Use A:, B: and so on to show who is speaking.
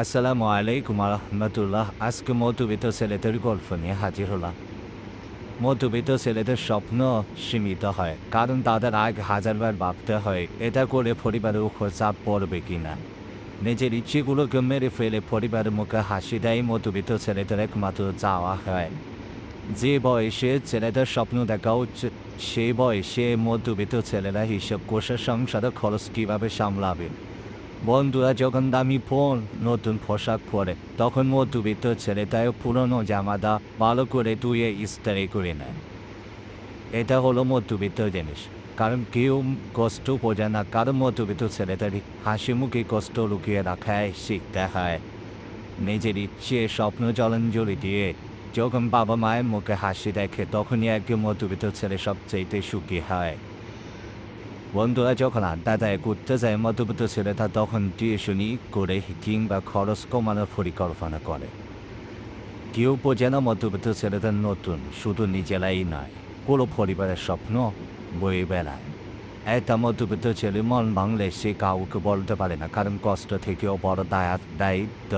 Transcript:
A: আসসালামু আলাইকুম রহমতুল্লাহ। আজকে মধ্যবিত্ত ছেলেদের গল্প নিয়ে হাজির হলাম। মধ্যবিত্ত ছেলেদের স্বপ্ন সীমিত হয়, কারণ তাদের আগে হাজারবার ভাবতে হয় এটা করে পরিবারের উপর চাপ পড়বে কিনা। নিজের ইচ্ছেগুলোকে মেরে ফেলে পরিবারের মুখে হাসি দেয় মধ্যবিত্ত ছেলেদের একমাত্র চাওয়া হয়। যে বয়সে ছেলেদের স্বপ্ন দেখা উচিত, সেই বয়সে মধ্যবিত্ত ছেলেরা হিসাব কষে সংসারের খরচ কীভাবে সামলাবে। বন্ধুরা যখন দামি ফোন, নতুন পোশাক পরে, তখন মধ্যবিত্ত ছেলেটাও পুরনো জামাটা ভালো করে ধুয়ে ইস্ত্রি করে নেয়। এটা হলো মধ্যবিত্ত জিনিস, কারণ কেউ কষ্ট বোঝে না, কারণ মধ্যবিত্ত ছেলেটারই হাসি মুখে কষ্ট লুকিয়ে রাখায় শিখতে হয়। নিজের ইচ্ছে স্বপ্ন জলাঞ্জলি দিয়ে যখন বাবা মায়ের মুখে হাসি দেখে, তখনই একজন মধ্যবিত্ত ছেলে সবচেয়ে সুখী হয়। বন্ধুরা যখন আড্ডা দেয়, ঘুরতে যায়, মধ্যবিত্ত ছেলেটা তখন টিউশনি করে কিংবা খরচ কমানোর পরিকল্পনা করে। কেউ বোঝে না মধ্যবিত্ত ছেলেদের নতুন শুধু নিজেরাই নয়, পুরো পরিবারের স্বপ্ন বয়ে বেড়ায়। একটা মধ্যবিত্ত ছেলে মন ভাঙলে সে কাউকে বলতে পারে না, কারণ কষ্ট থেকেও বড় দায়িত্ব